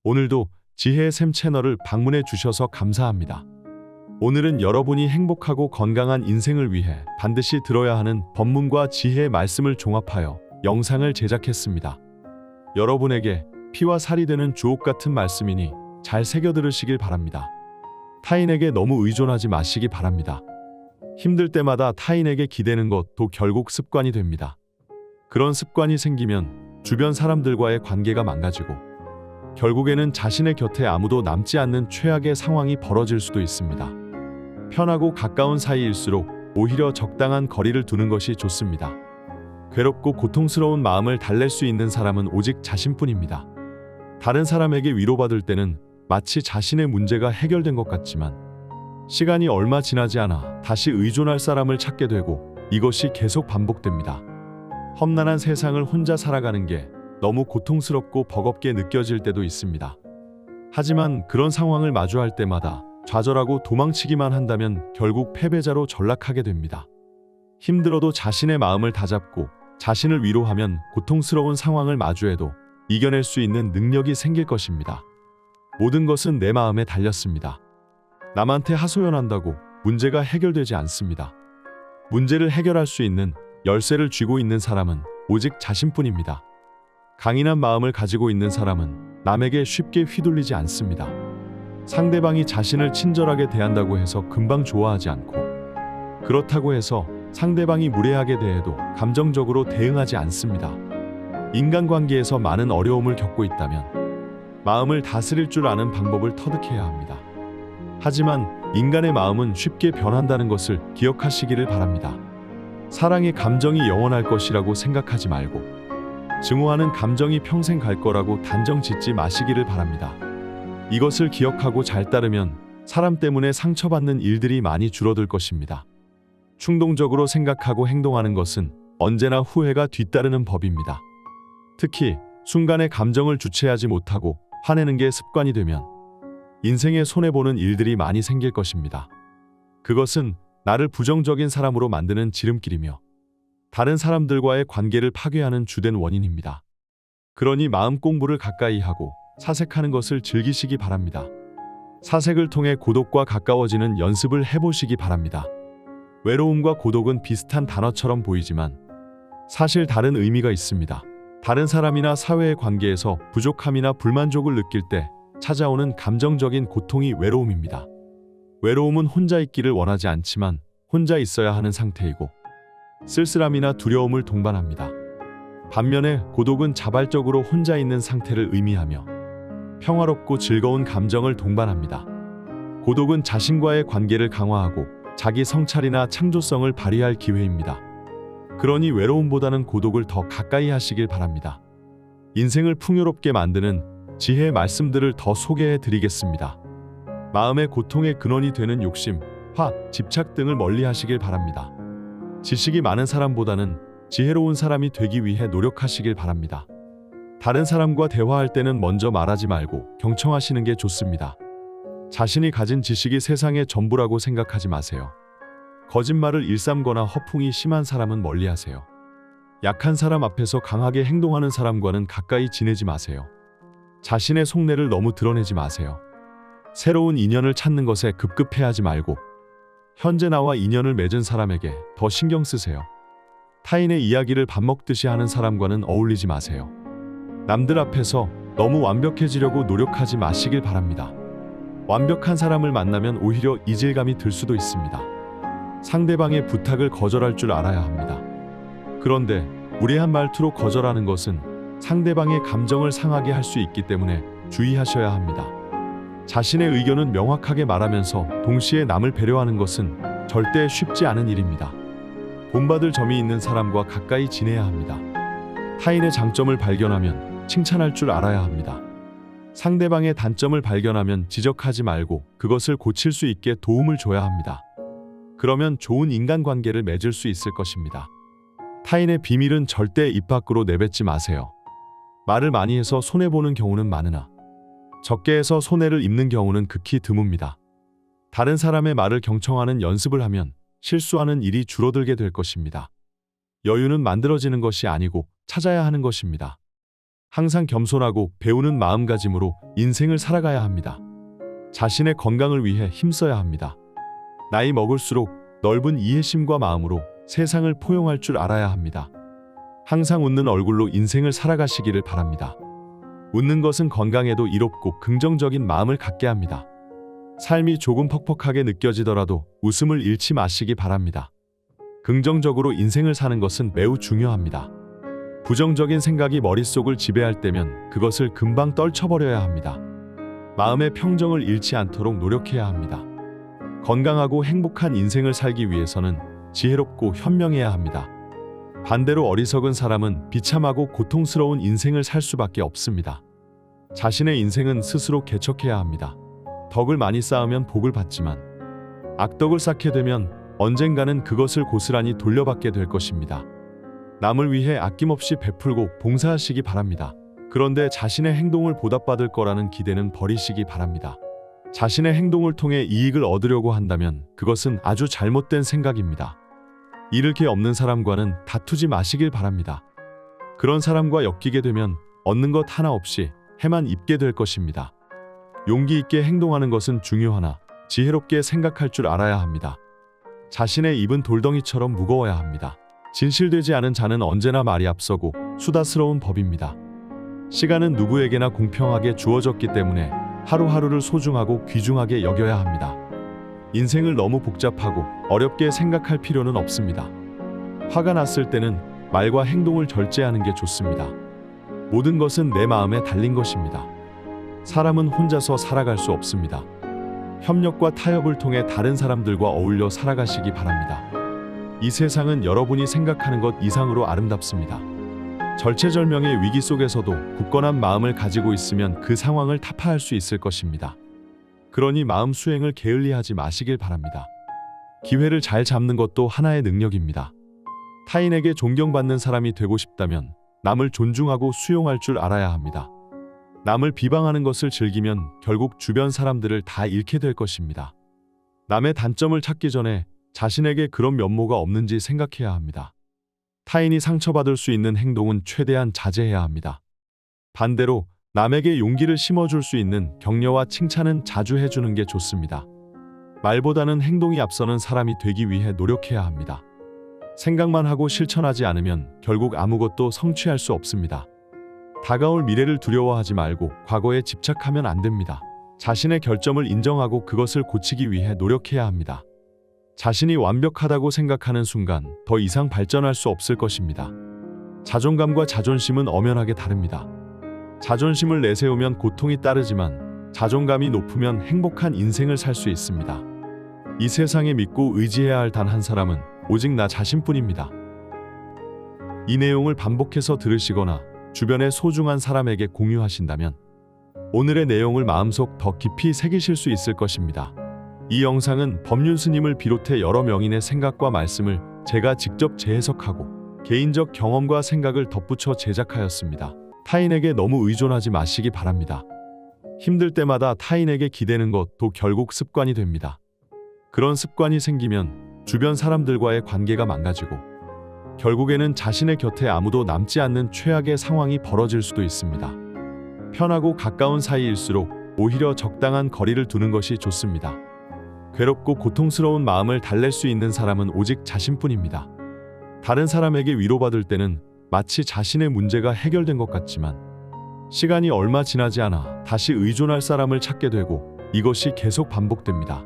오늘도 지혜의 샘 채널을 방문해 주셔서 감사합니다. 오늘은 여러분이 행복하고 건강한 인생을 위해 반드시 들어야 하는 법문과 지혜의 말씀을 종합하여 영상을 제작했습니다. 여러분에게 피와 살이 되는 주옥 같은 말씀이니 잘 새겨 들으시길 바랍니다. 타인에게 너무 의존하지 마시기 바랍니다. 힘들 때마다 타인에게 기대는 것도 결국 습관이 됩니다. 그런 습관이 생기면 주변 사람들과의 관계가 망가지고 결국에는 자신의 곁에 아무도 남지 않는 최악의 상황이 벌어질 수도 있습니다. 편하고 가까운 사이일수록 오히려 적당한 거리를 두는 것이 좋습니다. 괴롭고 고통스러운 마음을 달랠 수 있는 사람은 오직 자신뿐입니다. 다른 사람에게 위로받을 때는 마치 자신의 문제가 해결된 것 같지만 시간이 얼마 지나지 않아 다시 의존할 사람을 찾게 되고 이것이 계속 반복됩니다. 험난한 세상을 혼자 살아가는 게 너무 고통스럽고 버겁게 느껴질 때도 있습니다. 하지만 그런 상황을 마주할 때마다 좌절하고 도망치기만 한다면 결국 패배자로 전락하게 됩니다. 힘들어도 자신의 마음을 다잡고 자신을 위로하면 고통스러운 상황을 마주해도 이겨낼 수 있는 능력이 생길 것입니다. 모든 것은 내 마음에 달렸습니다. 남한테 하소연한다고 문제가 해결되지 않습니다. 문제를 해결할 수 있는 열쇠를 쥐고 있는 사람은 오직 자신뿐입니다. 강인한 마음을 가지고 있는 사람은 남에게 쉽게 휘둘리지 않습니다. 상대방이 자신을 친절하게 대한다고 해서 금방 좋아하지 않고 그렇다고 해서 상대방이 무례하게 대해도 감정적으로 대응하지 않습니다. 인간관계에서 많은 어려움을 겪고 있다면 마음을 다스릴 줄 아는 방법을 터득해야 합니다. 하지만 인간의 마음은 쉽게 변한다는 것을 기억하시기를 바랍니다. 사랑의 감정이 영원할 것이라고 생각하지 말고 증오하는 감정이 평생 갈 거라고 단정 짓지 마시기를 바랍니다. 이것을 기억하고 잘 따르면 사람 때문에 상처받는 일들이 많이 줄어들 것입니다. 충동적으로 생각하고 행동하는 것은 언제나 후회가 뒤따르는 법입니다. 특히 순간의 감정을 주체하지 못하고 화내는 게 습관이 되면 인생에 손해보는 일들이 많이 생길 것입니다. 그것은 나를 부정적인 사람으로 만드는 지름길이며 다른 사람들과의 관계를 파괴하는 주된 원인입니다. 그러니 마음 공부를 가까이 하고 사색하는 것을 즐기시기 바랍니다. 사색을 통해 고독과 가까워지는 연습을 해보시기 바랍니다. 외로움과 고독은 비슷한 단어처럼 보이지만 사실 다른 의미가 있습니다. 다른 사람이나 사회의 관계에서 부족함이나 불만족을 느낄 때 찾아오는 감정적인 고통이 외로움입니다. 외로움은 혼자 있기를 원하지 않지만 혼자 있어야 하는 상태이고 쓸쓸함이나 두려움을 동반합니다. 반면에 고독은 자발적으로 혼자 있는 상태를 의미하며 평화롭고 즐거운 감정을 동반합니다. 고독은 자신과의 관계를 강화하고 자기 성찰이나 창조성을 발휘할 기회입니다. 그러니 외로움보다는 고독을 더 가까이 하시길 바랍니다. 인생을 풍요롭게 만드는 지혜의 말씀들을 더 소개해 드리겠습니다. 마음의 고통의 근원이 되는 욕심, 화, 집착 등을 멀리 하시길 바랍니다. 지식이 많은 사람보다는 지혜로운 사람이 되기 위해 노력하시길 바랍니다. 다른 사람과 대화할 때는 먼저 말하지 말고 경청하시는 게 좋습니다. 자신이 가진 지식이 세상의 전부라고 생각하지 마세요. 거짓말을 일삼거나 허풍이 심한 사람은 멀리하세요. 약한 사람 앞에서 강하게 행동하는 사람과는 가까이 지내지 마세요. 자신의 속내를 너무 드러내지 마세요. 새로운 인연을 찾는 것에 급급해하지 말고 현재 나와 인연을 맺은 사람에게 더 신경 쓰세요. 타인의 이야기를 밥 먹듯이 하는 사람과는 어울리지 마세요. 남들 앞에서 너무 완벽해지려고 노력하지 마시길 바랍니다. 완벽한 사람을 만나면 오히려 이질감이 들 수도 있습니다. 상대방의 부탁을 거절할 줄 알아야 합니다. 그런데 무례한 말투로 거절하는 것은 상대방의 감정을 상하게 할 수 있기 때문에 주의하셔야 합니다. 자신의 의견은 명확하게 말하면서 동시에 남을 배려하는 것은 절대 쉽지 않은 일입니다. 본받을 점이 있는 사람과 가까이 지내야 합니다. 타인의 장점을 발견하면 칭찬할 줄 알아야 합니다. 상대방의 단점을 발견하면 지적하지 말고 그것을 고칠 수 있게 도움을 줘야 합니다. 그러면 좋은 인간관계를 맺을 수 있을 것입니다. 타인의 비밀은 절대 입 밖으로 내뱉지 마세요. 말을 많이 해서 손해보는 경우는 많으나 적게 해서 손해를 입는 경우는 극히 드뭅니다. 다른 사람의 말을 경청하는 연습을 하면 실수하는 일이 줄어들게 될 것입니다. 여유는 만들어지는 것이 아니고 찾아야 하는 것입니다. 항상 겸손하고 배우는 마음가짐으로 인생을 살아가야 합니다. 자신의 건강을 위해 힘써야 합니다. 나이 먹을수록 넓은 이해심과 마음으로 세상을 포용할 줄 알아야 합니다. 항상 웃는 얼굴로 인생을 살아가시기를 바랍니다. 웃는 것은 건강에도 이롭고 긍정적인 마음을 갖게 합니다. 삶이 조금 퍽퍽하게 느껴지더라도 웃음을 잃지 마시기 바랍니다. 긍정적으로 인생을 사는 것은 매우 중요합니다. 부정적인 생각이 머릿속을 지배할 때면 그것을 금방 떨쳐버려야 합니다. 마음의 평정을 잃지 않도록 노력해야 합니다. 건강하고 행복한 인생을 살기 위해서는 지혜롭고 현명해야 합니다. 반대로 어리석은 사람은 비참하고 고통스러운 인생을 살 수밖에 없습니다. 자신의 인생은 스스로 개척해야 합니다. 덕을 많이 쌓으면 복을 받지만 악덕을 쌓게 되면 언젠가는 그것을 고스란히 돌려받게 될 것입니다. 남을 위해 아낌없이 베풀고 봉사하시기 바랍니다. 그런데 자신의 행동을 보답받을 거라는 기대는 버리시기 바랍니다. 자신의 행동을 통해 이익을 얻으려고 한다면 그것은 아주 잘못된 생각입니다. 잃을 게 없는 사람과는 다투지 마시길 바랍니다. 그런 사람과 엮이게 되면 얻는 것 하나 없이 해만 입게 될 것입니다. 용기 있게 행동하는 것은 중요하나 지혜롭게 생각할 줄 알아야 합니다. 자신의 입은 돌덩이처럼 무거워야 합니다. 진실되지 않은 자는 언제나 말이 앞서고 수다스러운 법입니다. 시간은 누구에게나 공평하게 주어졌기 때문에 하루하루를 소중하고 귀중하게 여겨야 합니다. 인생을 너무 복잡하고 어렵게 생각할 필요는 없습니다. 화가 났을 때는 말과 행동을 절제하는 게 좋습니다. 모든 것은 내 마음에 달린 것입니다. 사람은 혼자서 살아갈 수 없습니다. 협력과 타협을 통해 다른 사람들과 어울려 살아가시기 바랍니다. 이 세상은 여러분이 생각하는 것 이상으로 아름답습니다. 절체절명의 위기 속에서도 굳건한 마음을 가지고 있으면 그 상황을 타파할 수 있을 것입니다. 그러니 마음 수행을 게을리하지 마시길 바랍니다. 기회를 잘 잡는 것도 하나의 능력입니다. 타인에게 존경받는 사람이 되고 싶다면 남을 존중하고 수용할 줄 알아야 합니다. 남을 비방하는 것을 즐기면 결국 주변 사람들을 다 잃게 될 것입니다. 남의 단점을 찾기 전에 자신에게 그런 면모가 없는지 생각해야 합니다. 타인이 상처받을 수 있는 행동은 최대한 자제해야 합니다. 반대로 남에게 용기를 심어줄 수 있는 격려와 칭찬은 자주 해주는 게 좋습니다. 말보다는 행동이 앞서는 사람이 되기 위해 노력해야 합니다. 생각만 하고 실천하지 않으면 결국 아무것도 성취할 수 없습니다. 다가올 미래를 두려워하지 말고 과거에 집착하면 안 됩니다. 자신의 결점을 인정하고 그것을 고치기 위해 노력해야 합니다. 자신이 완벽하다고 생각하는 순간 더 이상 발전할 수 없을 것입니다. 자존감과 자존심은 엄연하게 다릅니다. 자존심을 내세우면 고통이 따르지만 자존감이 높으면 행복한 인생을 살 수 있습니다. 이 세상에 믿고 의지해야 할 단 한 사람은 오직 나 자신뿐입니다. 이 내용을 반복해서 들으시거나 주변의 소중한 사람에게 공유하신다면 오늘의 내용을 마음속 더 깊이 새기실 수 있을 것입니다. 이 영상은 법륜 스님을 비롯해 여러 명인의 생각과 말씀을 제가 직접 재해석하고 개인적 경험과 생각을 덧붙여 제작하였습니다. 타인에게 너무 의존하지 마시기 바랍니다. 힘들 때마다 타인에게 기대는 것도 결국 습관이 됩니다. 그런 습관이 생기면 주변 사람들과의 관계가 망가지고 결국에는 자신의 곁에 아무도 남지 않는 최악의 상황이 벌어질 수도 있습니다. 편하고 가까운 사이일수록 오히려 적당한 거리를 두는 것이 좋습니다. 괴롭고 고통스러운 마음을 달랠 수 있는 사람은 오직 자신뿐입니다. 다른 사람에게 위로받을 때는 마치 자신의 문제가 해결된 것 같지만 시간이 얼마 지나지 않아 다시 의존할 사람을 찾게 되고 이것이 계속 반복됩니다.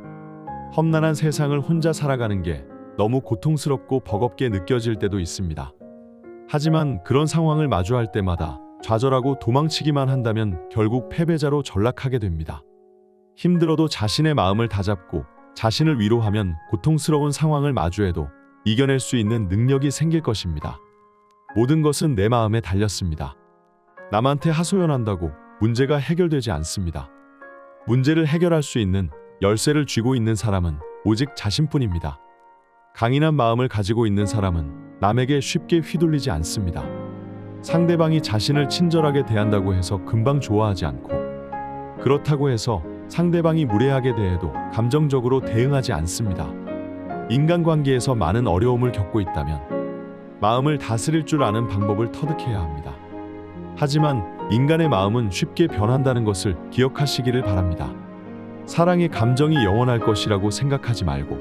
험난한 세상을 혼자 살아가는 게 너무 고통스럽고 버겁게 느껴질 때도 있습니다. 하지만 그런 상황을 마주할 때마다 좌절하고 도망치기만 한다면 결국 패배자로 전락하게 됩니다. 힘들어도 자신의 마음을 다잡고 자신을 위로하면 고통스러운 상황을 마주해도 이겨낼 수 있는 능력이 생길 것입니다. 모든 것은 내 마음에 달렸습니다. 남한테 하소연한다고 문제가 해결되지 않습니다. 문제를 해결할 수 있는 열쇠를 쥐고 있는 사람은 오직 자신뿐입니다. 강인한 마음을 가지고 있는 사람은 남에게 쉽게 휘둘리지 않습니다. 상대방이 자신을 친절하게 대한다고 해서 금방 좋아하지 않고 그렇다고 해서 상대방이 무례하게 대해도 감정적으로 대응하지 않습니다. 인간관계에서 많은 어려움을 겪고 있다면 마음을 다스릴 줄 아는 방법을 터득해야 합니다. 하지만 인간의 마음은 쉽게 변한다는 것을 기억하시기를 바랍니다. 사랑의 감정이 영원할 것이라고 생각하지 말고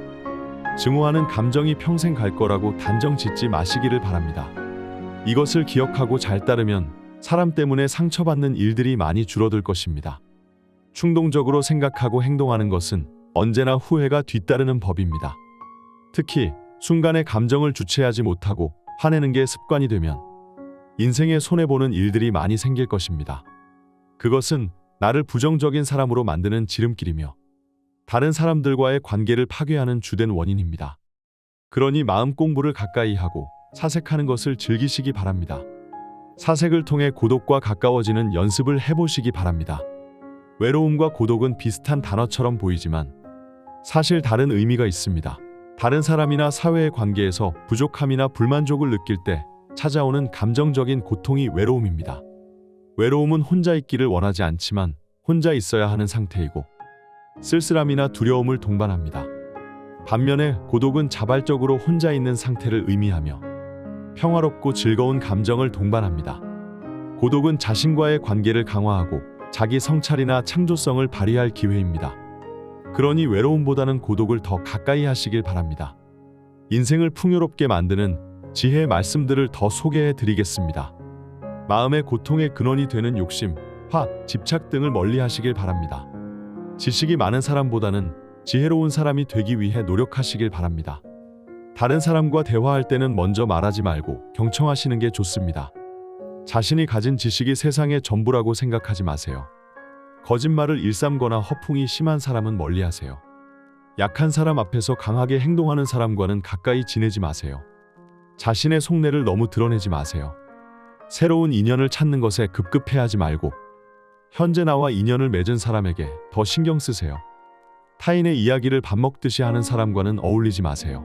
증오하는 감정이 평생 갈 거라고 단정 짓지 마시기를 바랍니다. 이것을 기억하고 잘 따르면 사람 때문에 상처받는 일들이 많이 줄어들 것입니다. 충동적으로 생각하고 행동하는 것은 언제나 후회가 뒤따르는 법입니다. 특히 순간의 감정을 주체하지 못하고 화내는 게 습관이 되면 인생에 손해보는 일들이 많이 생길 것입니다. 그것은 나를 부정적인 사람으로 만드는 지름길이며 다른 사람들과의 관계를 파괴하는 주된 원인입니다. 그러니 마음 공부를 가까이 하고 사색하는 것을 즐기시기 바랍니다. 사색을 통해 고독과 가까워지는 연습을 해보시기 바랍니다. 외로움과 고독은 비슷한 단어처럼 보이지만 사실 다른 의미가 있습니다. 다른 사람이나 사회의 관계에서 부족함이나 불만족을 느낄 때 찾아오는 감정적인 고통이 외로움입니다. 외로움은 혼자 있기를 원하지 않지만 혼자 있어야 하는 상태이고 쓸쓸함이나 두려움을 동반합니다. 반면에 고독은 자발적으로 혼자 있는 상태를 의미하며 평화롭고 즐거운 감정을 동반합니다. 고독은 자신과의 관계를 강화하고 자기 성찰이나 창조성을 발휘할 기회입니다. 그러니 외로움보다는 고독을 더 가까이 하시길 바랍니다. 인생을 풍요롭게 만드는 지혜의 말씀들을 더 소개해 드리겠습니다. 마음의 고통의 근원이 되는 욕심, 화, 집착 등을 멀리 하시길 바랍니다. 지식이 많은 사람보다는 지혜로운 사람이 되기 위해 노력하시길 바랍니다. 다른 사람과 대화할 때는 먼저 말하지 말고 경청하시는 게 좋습니다. 자신이 가진 지식이 세상의 전부라고 생각하지 마세요. 거짓말을 일삼거나 허풍이 심한 사람은 멀리하세요. 약한 사람 앞에서 강하게 행동하는 사람과는 가까이 지내지 마세요. 자신의 속내를 너무 드러내지 마세요. 새로운 인연을 찾는 것에 급급해하지 말고 현재 나와 인연을 맺은 사람에게 더 신경 쓰세요. 타인의 이야기를 밥 먹듯이 하는 사람과는 어울리지 마세요.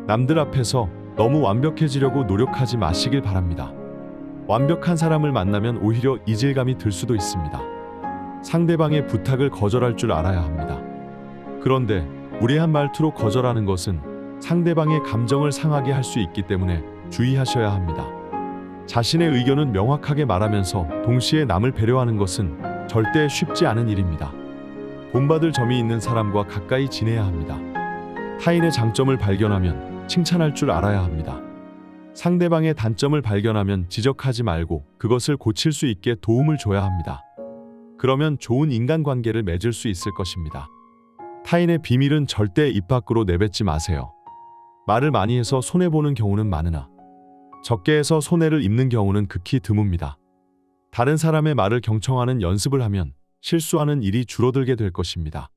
남들 앞에서 너무 완벽해지려고 노력하지 마시길 바랍니다. 완벽한 사람을 만나면 오히려 이질감이 들 수도 있습니다. 상대방의 부탁을 거절할 줄 알아야 합니다. 그런데 무례한 말투로 거절하는 것은 상대방의 감정을 상하게 할 수 있기 때문에 주의하셔야 합니다. 자신의 의견은 명확하게 말하면서 동시에 남을 배려하는 것은 절대 쉽지 않은 일입니다. 본받을 점이 있는 사람과 가까이 지내야 합니다. 타인의 장점을 발견하면 칭찬할 줄 알아야 합니다. 상대방의 단점을 발견하면 지적하지 말고 그것을 고칠 수 있게 도움을 줘야 합니다. 그러면 좋은 인간관계를 맺을 수 있을 것입니다. 타인의 비밀은 절대 입 밖으로 내뱉지 마세요. 말을 많이 해서 손해보는 경우는 많으나 적게 해서 손해를 입는 경우는 극히 드뭅니다. 다른 사람의 말을 경청하는 연습을 하면 실수하는 일이 줄어들게 될 것입니다.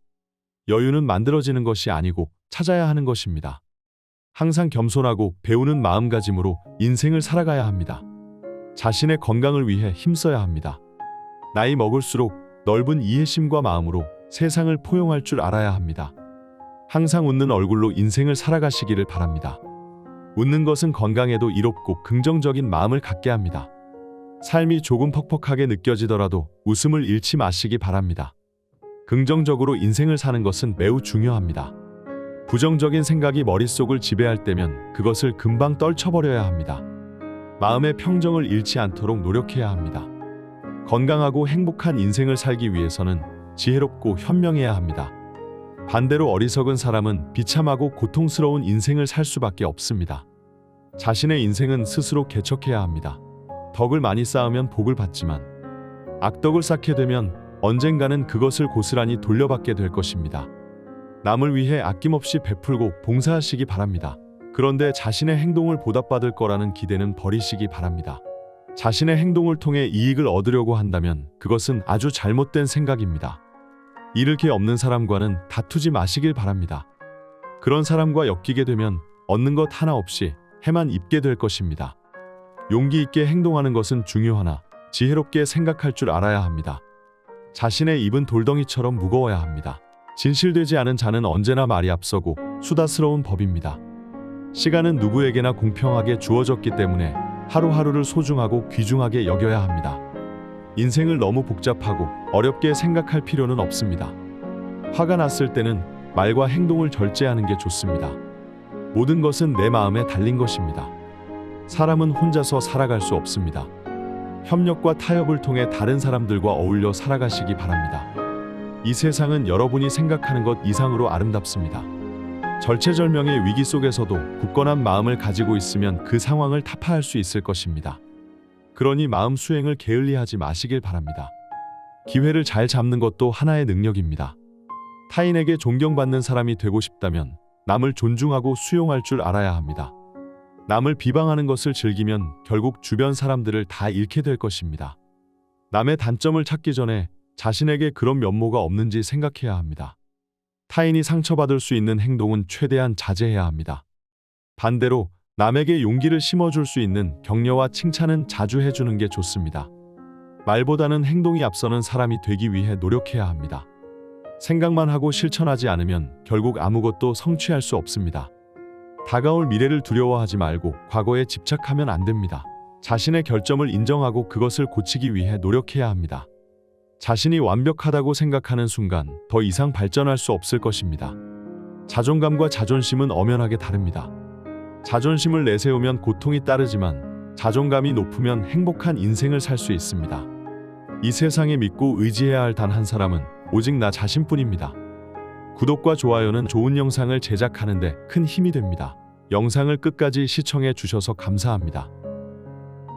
여유는 만들어지는 것이 아니고 찾아야 하는 것입니다. 항상 겸손하고 배우는 마음가짐으로 인생을 살아가야 합니다. 자신의 건강을 위해 힘써야 합니다. 나이 먹을수록 넓은 이해심과 마음으로 세상을 포용할 줄 알아야 합니다. 항상 웃는 얼굴로 인생을 살아가시기를 바랍니다. 웃는 것은 건강에도 이롭고 긍정적인 마음을 갖게 합니다. 삶이 조금 퍽퍽하게 느껴지더라도 웃음을 잃지 마시기 바랍니다. 긍정적으로 인생을 사는 것은 매우 중요합니다. 부정적인 생각이 머릿속을 지배할 때면 그것을 금방 떨쳐버려야 합니다. 마음의 평정을 잃지 않도록 노력해야 합니다. 건강하고 행복한 인생을 살기 위해서는 지혜롭고 현명해야 합니다. 반대로 어리석은 사람은 비참하고 고통스러운 인생을 살 수밖에 없습니다. 자신의 인생은 스스로 개척해야 합니다. 덕을 많이 쌓으면 복을 받지만 악덕을 쌓게 되면 언젠가는 그것을 고스란히 돌려받게 될 것입니다. 남을 위해 아낌없이 베풀고 봉사하시기 바랍니다. 그런데 자신의 행동을 보답받을 거라는 기대는 버리시기 바랍니다. 자신의 행동을 통해 이익을 얻으려고 한다면 그것은 아주 잘못된 생각입니다. 잃을 게 없는 사람과는 다투지 마시길 바랍니다. 그런 사람과 엮이게 되면 얻는 것 하나 없이 해만 입게 될 것입니다. 용기 있게 행동하는 것은 중요하나 지혜롭게 생각할 줄 알아야 합니다. 자신의 입은 돌덩이처럼 무거워야 합니다. 진실되지 않은 자는 언제나 말이 앞서고 수다스러운 법입니다. 시간은 누구에게나 공평하게 주어졌기 때문에 하루하루를 소중하고 귀중하게 여겨야 합니다. 인생을 너무 복잡하고 어렵게 생각할 필요는 없습니다. 화가 났을 때는 말과 행동을 절제하는 게 좋습니다. 모든 것은 내 마음에 달린 것입니다. 사람은 혼자서 살아갈 수 없습니다. 협력과 타협을 통해 다른 사람들과 어울려 살아가시기 바랍니다. 이 세상은 여러분이 생각하는 것 이상으로 아름답습니다. 절체절명의 위기 속에서도 굳건한 마음을 가지고 있으면 그 상황을 타파할 수 있을 것입니다. 그러니 마음 수행을 게을리하지 마시길 바랍니다. 기회를 잘 잡는 것도 하나의 능력입니다. 타인에게 존경받는 사람이 되고 싶다면 남을 존중하고 수용할 줄 알아야 합니다. 남을 비방하는 것을 즐기면 결국 주변 사람들을 다 잃게 될 것입니다. 남의 단점을 찾기 전에 자신에게 그런 면모가 없는지 생각해야 합니다. 타인이 상처받을 수 있는 행동은 최대한 자제해야 합니다. 반대로 남에게 용기를 심어줄 수 있는 격려와 칭찬은 자주 해주는 게 좋습니다. 말보다는 행동이 앞서는 사람이 되기 위해 노력해야 합니다. 생각만 하고 실천하지 않으면 결국 아무것도 성취할 수 없습니다. 다가올 미래를 두려워하지 말고 과거에 집착하면 안 됩니다. 자신의 결점을 인정하고 그것을 고치기 위해 노력해야 합니다. 자신이 완벽하다고 생각하는 순간 더 이상 발전할 수 없을 것입니다. 자존감과 자존심은 엄연하게 다릅니다. 자존심을 내세우면 고통이 따르지만 자존감이 높으면 행복한 인생을 살 수 있습니다. 이 세상에 믿고 의지해야 할 단 한 사람은 오직 나 자신뿐입니다. 구독과 좋아요는 좋은 영상을 제작하는 데 큰 힘이 됩니다. 영상을 끝까지 시청해 주셔서 감사합니다.